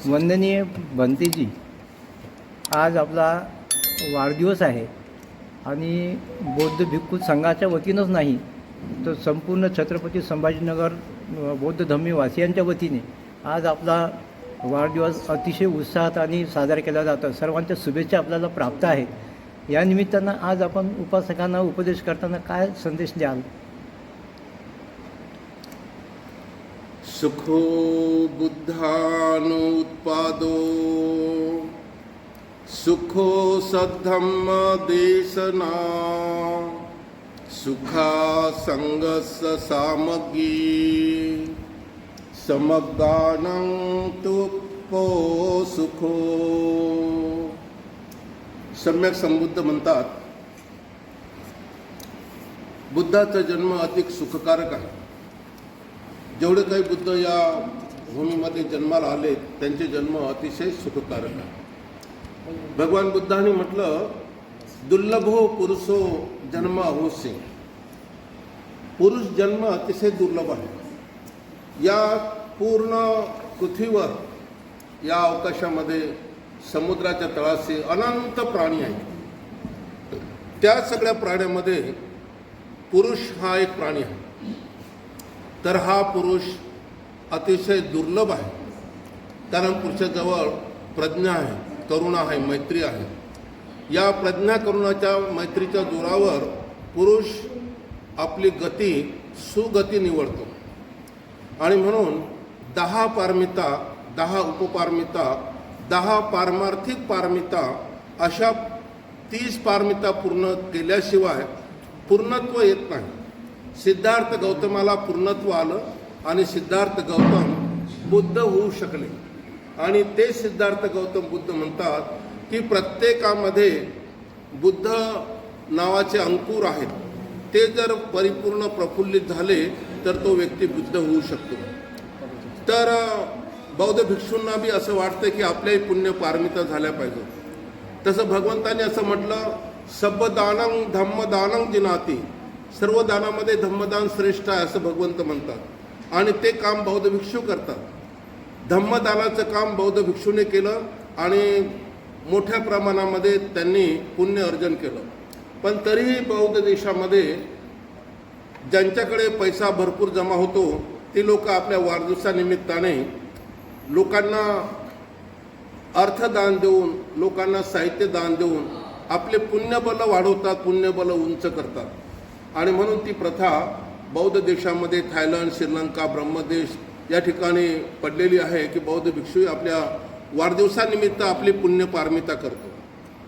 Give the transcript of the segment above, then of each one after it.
वंदनीय भंतेजी, आज आपला वाढदिवस आहे आणि बौद्ध भिक्खू संघाच्या वतीनंच नाही तर संपूर्ण छत्रपती संभाजीनगर बौद्ध धम्मी वासियांच्या वतीने आज आपला वाढदिवस अतिशय उत्साहात आणि साजरा केला जातो. सर्वांच्या शुभेच्छा आपल्याला प्राप्त आहेत. या निमित्तानं आज आपण उपासकांना उपदेश करताना काय संदेश द्याल? सुखो बुद्धानुत्पादो सुखो सद्धम्म देशना सुखा संगस्य सामग्री समगानं तुप्पो सुखो. सम्यक संबुद्ध म्हणतात, बुद्धाचा जन्म अधिक सुखकारक आहे. जेवढे काही बुद्ध या भूमीमध्ये जन्माला आले त्यांचे जन्म अतिशय सुखकारक आहे. भगवान बुद्धांनी म्हटलं, दुर्लभो पुरुषो जन्म अहोसे. पुरुष जन्म अतिशय दुर्लभ आहे. या पूर्ण पृथ्वीवर, या अवकाशामध्ये, समुद्राच्या तळाशी अनंत प्राणी आहेत. त्या सगळ्या प्राण्यामध्ये पुरुष हा एक प्राणी आहे. तर हा पुरुष अतिशय दुर्लभ आहे. कारण पुरुषाजवळ प्रज्ञा आहे, करुणा आहे, मैत्री आहे. या प्रज्ञा करुणाच्या मैत्रीच्या जोरावर पुरुष आपली गती सुगती निवडतो. आणि म्हणून 10 पारमिता, 10 उपपारमिता, 10 पारमार्थिक पारमिता, अशा 30 पारमिता पूर्ण केल्याशिवाय पूर्णत्व येत नाही. सिद्धार्थ गौतमाला पूर्णत्व आलं आणि सिद्धार्थ गौतम बुद्ध होऊ शकले. आणि ते सिद्धार्थ गौतम बुद्ध म्हणतात की प्रत्येकामध्ये बुद्ध नावाचे अंकुर आहेत. ते जर परिपूर्ण प्रफुल्लित झाले तर तो व्यक्ती बुद्ध होऊ शकतो. तर बौद्ध भिक्षूंना बी असं वाटतं की आपल्याही पुण्य पारमिता झाल्या पाहिजे. तसं भगवंतांनी असं म्हटलं, सब्बदानं धम्मदानं जिनाती. सर्व दानामध्ये धम्मदान श्रेष्ठ आहे असं भगवंत म्हणतात. आणि ते काम बौद्ध भिक्षू करतात. धम्मदानाचं काम बौद्ध भिक्षूने केलं आणि मोठ्या प्रमाणामध्ये त्यांनी पुण्य अर्जन केलं. पण तरीही बौद्ध देशामध्ये ज्यांच्याकडे पैसा भरपूर जमा होतो ती लोक आपल्या वाढदिवसानिमित्ताने लोकांना अर्थदान देऊन, लोकांना साहित्य दान देऊन आपले पुण्यबल वाढवतात, पुण्यबल उंच करतात. आणि म्हणून ती प्रथा बौद्ध देशामध्ये, थायलंड, श्रीलंका, ब्रह्मदेश या ठिकाणी पडलेली आहे की बौद्ध भिक्षू आपल्या वाढदिवसानिमित्त आपली पुण्य पारमिता करतो.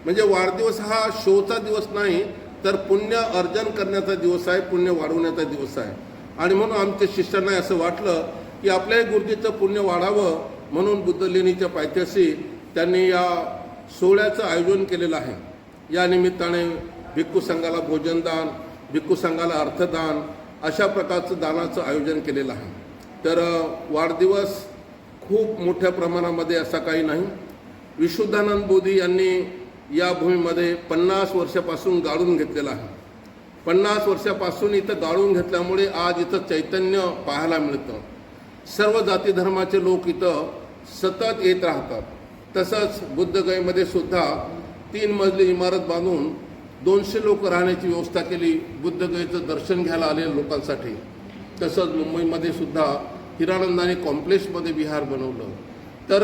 म्हणजे वाढदिवस हा शोचा दिवस नाही तर पुण्य अर्जन करण्याचा दिवस आहे, पुण्य वाढवण्याचा दिवस आहे. आणि म्हणून आमच्या शिष्यांना असं वाटलं की आपल्याही गुरुजीचं पुण्य वाढावं म्हणून बुद्धलेणीच्या पायथ्याशी त्यांनी या सोहळ्याचं आयोजन केलेलं आहे. या निमित्ताने भिक्खू संघाला भोजनदान, भिक्खू संघाला अर्थदान, अशा प्रकारचं दानाचं आयोजन केलेलं आहे. तर वाढदिवस खूप मोठ्या प्रमाणामध्ये असा काही नाही. विशुद्धानंद बोधी यांनी या भूमीमध्ये 50 वर्षापासून गाळून घेतलेला आहे. 50 वर्षापासून इथं गाळून घेतल्यामुळे आज इथं चैतन्य पाहायला मिळतं. सर्व जाती धर्माचे लोक इथं सतत येत राहतात. तसंच बुद्धगयेमध्ये सुद्धा 3 मजली इमारत बांधून 200 लोक राहण्याची व्यवस्था केली बुद्धगयेचं दर्शन घ्यायला आलेल्या लोकांसाठी. तसंच मुंबईमध्ये सुद्धा हिरानंदानी कॉम्प्लेक्समध्ये विहार बनवलं. तर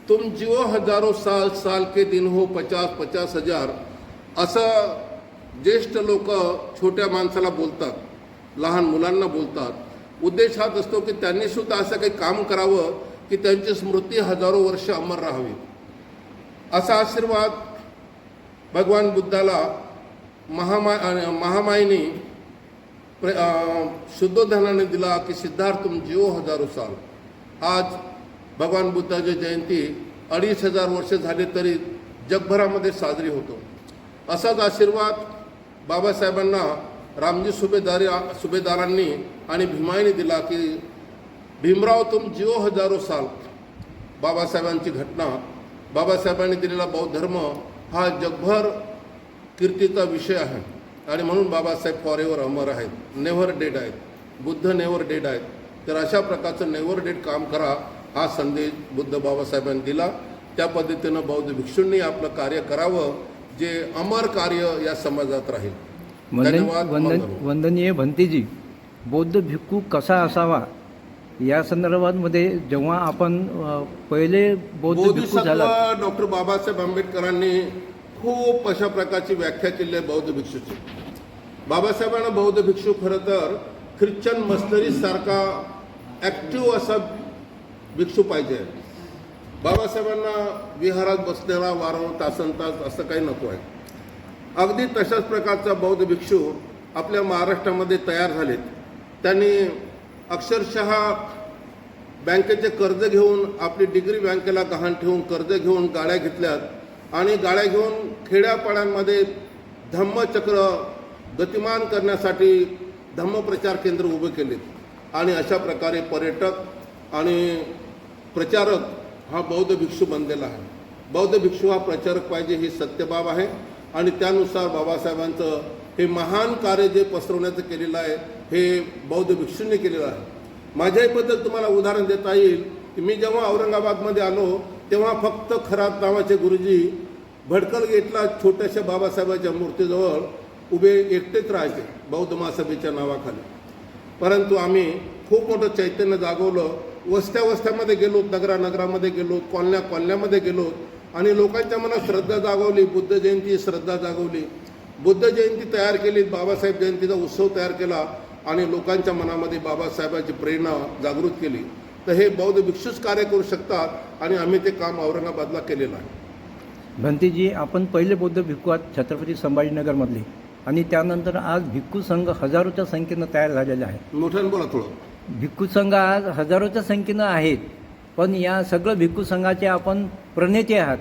तुम जिओ हजारो साल, साल के दिन हो 50-50 हजार, असं ज्येष्ठ लोक छोट्या माणसाला बोलतात, लहान मुलांना बोलतात. उद्देश हाच असतो की त्यांनी सुद्धा असं काही काम करावं की त्यांची स्मृती हजारो वर्ष अमर राहावी. असा आशीर्वाद भगवान बुद्धाला महामाईने शुद्धोधनाने दिला की सिद्धार्थ तुम जिओ हजारो साल. आज भगवान बुद्धाची जयंती 2500 वर्ष झाले तरी जगभरामध्ये साजरी होतो. असाच आशीर्वाद बाबासाहेबांना रामजी सुभेदारांनी आणि भीमाईने दिला की भीमराव तुम जिओ हजारो साल. बाबासाहेबांची घटना, बाबासाहेबांनी दिलेला बौद्ध धर्म हा जगभर कीर्तीचा विषय आहे. आणि म्हणून बाबासाहेब फॉरेवर अमर आहेत, नेव्हर डेड आहेत. बुद्ध नेव्हर डेड आहेत. तर अशा प्रकारचं नेव्हर डेड काम करा हा संदेश बुद्ध बाबासाहेबांनी दिला. त्या पद्धतीनं बौद्ध भिक्षूंनी आपलं कार्य करावं, जे अमर कार्य या समाजात राहील. धन्यवाद. वंदनीय भंतेजी, बौद्ध भिक्खू कसा असावा या संदर्भामध्ये जेव्हा आपण पहिले बौद्ध भिक्खू झाला, बोधिसत्व डॉक्टर बाबासाहेब आंबेडकरांनी खूप अशा प्रकारची व्याख्या केली आहे बौद्ध भिक्षूची. बाबासाहेबांना बौद्ध भिक्षू खरं तर ख्रिश्चन मस्टरीज सारखा ॲक्टिव्ह असा भिक्षू पाहिजे. बाबासाहेबांना विहारात बसलेला वारंवार तासनतास असं काही नको आहे. अगदी तशाच प्रकारचा बौद्ध भिक्षू आपल्या महाराष्ट्रामध्ये तयार झालेत. त्यांनी अक्षरशः बँकेचे कर्ज घेऊन, आपली डिग्री बँकेला गहाण ठेवून कर्ज घेऊन गाड्या घेतल्यात आणि गाड्या घेऊन खेड्यापाड्यांमध्ये धम्मचक्र गतिमान करण्यासाठी धम्मप्रचार केंद्र उभे केलेत आणि अशा प्रकारे पर्यटक आणि प्रचारक हा बौद्ध भिक्षू बनलेला आहे. बौद्ध भिक्षू हा प्रचारक पाहिजे, ही सत्यबाब आहे आणि त्यानुसार बाबासाहेबांचं हे महान कार्य जे पसरवण्याचं केलेलं आहे हे बौद्ध भिक्षूंनी केलेलं आहे. माझ्याबद्दल तुम्हाला उदाहरण देता येईल की मी जेव्हा औरंगाबादमध्ये आलो तेव्हा फक्त खरात नावाचे गुरुजी भडकल गेटला छोट्याशा बाबासाहेबांच्या मूर्तीजवळ उभे एकटेच राहायचे बौद्ध महासभेच्या नावाखाली. परंतु आम्ही खूप मोठं चैतन्य जागवलं. वस्त्या वस्त्यामध्ये गेलो, नगरामध्ये गेलो, कॉलन्यामध्ये गेलो आणि लोकांच्या मनात श्रद्धा जागवली. बुद्ध जयंती श्रद्धा जागवली. बुद्ध जयंती तयार केली, बाबासाहेब जयंतीचा उत्सव तयार केला आणि लोकांच्या मनामध्ये बाबासाहेबांची प्रेरणा जागृत केली. तर हे बौद्ध भिक्षूच कार्य करू शकतात आणि आम्ही ते काम औरंगाबादला केलेलं आहे. भंतेजी, आपण पहिले बौद्ध भिक्खू आहात छत्रपती संभाजीनगरमधले आणि त्यानंतर आज भिक्खू संघ हजारोच्या संख्येनं तयार झालेले आहे. मोठ्यानं बोला थोडं. भिक्खू संघ आज हजारोच्या संख्येनं आहेत, पण या सगळं भिक्खू संघाचे आपण प्रणेते आहात.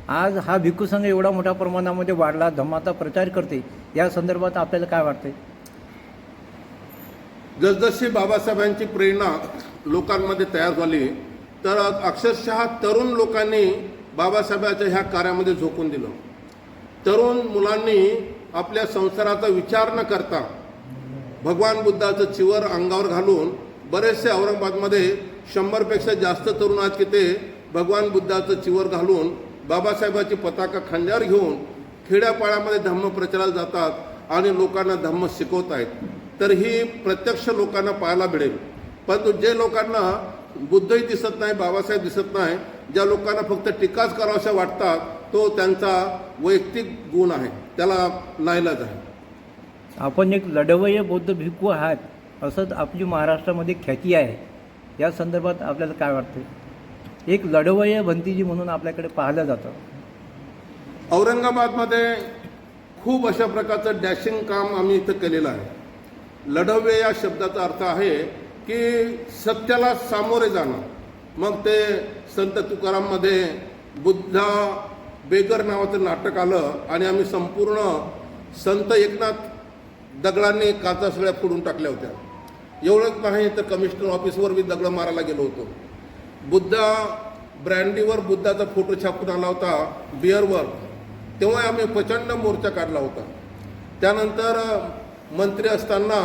आज हा भिक्खू संघ एवढा मोठ्या प्रमाणामध्ये वाढला, धम्माचा प्रचार करते, या संदर्भात आपल्याला काय वाटतंय? जसजशी बाबासाहेबांची प्रेरणा लोकांमध्ये तयार झाली तर अक्षरशः तरुण लोकांनी बाबासाहेबांच्या ह्या कार्यामध्ये झोकून दिलं. तरुण मुलांनी आपल्या संसाराचा विचार न करता भगवान बुद्धाचं चिवर अंगावर घालून, बरेचसे औरंगाबादमध्ये 100पेक्षा जास्त तरुण आहेत की ते भगवान बुद्धाचं चिवर घालून बाबासाहेबांची पताका खांद्यावर घेऊन खेड्यापाड्यामध्ये धम्म प्रचाराला जातात आणि लोकांना धम्म शिकवत आहेत. तर ही प्रत्यक्ष लोकांना पाहायला मिळेल. परंतु जे लोकांना बुद्धही दिसत नाही, बाबासाहेब दिसत नाही, ज्या लोकांना फक्त टीकाच कराव्याशा वाटतात, तो त्यांचा वैयक्तिक गुण आहे, त्याला नाईलाज आहे. आपण एक लढवय्य बौद्ध भिक्खू आहात असंच आपली महाराष्ट्रामध्ये ख्याती आहे. या संदर्भात आपल्याला काय वाटतं? एक लढवय्य भंतेजी म्हणून आपल्याकडे पाहिलं जातं. औरंगाबादमध्ये खूप अशा प्रकारचं डॅशिंग काम आम्ही इथं केलेलं आहे. लढवय्य या शब्दाचा अर्थ आहे की सत्याला सामोरे जाणं. मग ते संत तुकाराममध्ये बुद्धा बेगर नावाचं नाटक आलं आणि आम्ही संपूर्ण संत एकनाथ दगडांनी काचा सगळ्या फोडून टाकल्या होत्या. एवढंच नाही तर कमिशनर ऑफिसवर मी दगड मारायला गेलो होतो. बुद्धा ब्रँडीवर बुद्धाचा फोटो छापून आला होता बिअरवर, तेव्हा आम्ही प्रचंड मोर्चा काढला होता. त्यानंतर मंत्री असताना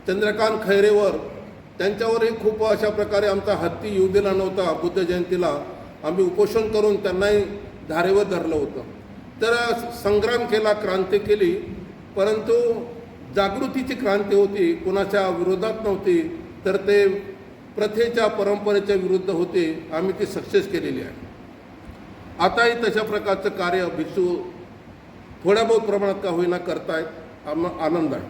चंद्रकांत खैरेवर, त्यांच्यावरही खूप अशा प्रकारे आमचा हत्ती येऊ दिला नव्हता. बुद्ध जयंतीला आम्ही उपोषण करून त्यांनाही धारेवर धरलं होतं. तर संग्राम केला, क्रांती केली, परंतु जागृतीची क्रांती होती, कोणाच्या विरोधात नव्हती, तर ते प्रथेच्या परंपरेच्या विरुद्ध होते. आम्ही ती सक्सेस केलेली आहे. आताही तशा प्रकारचं कार्य भिक्षू थोड्या बहुत प्रमाणात का होईना करतायत. आनंद आहे.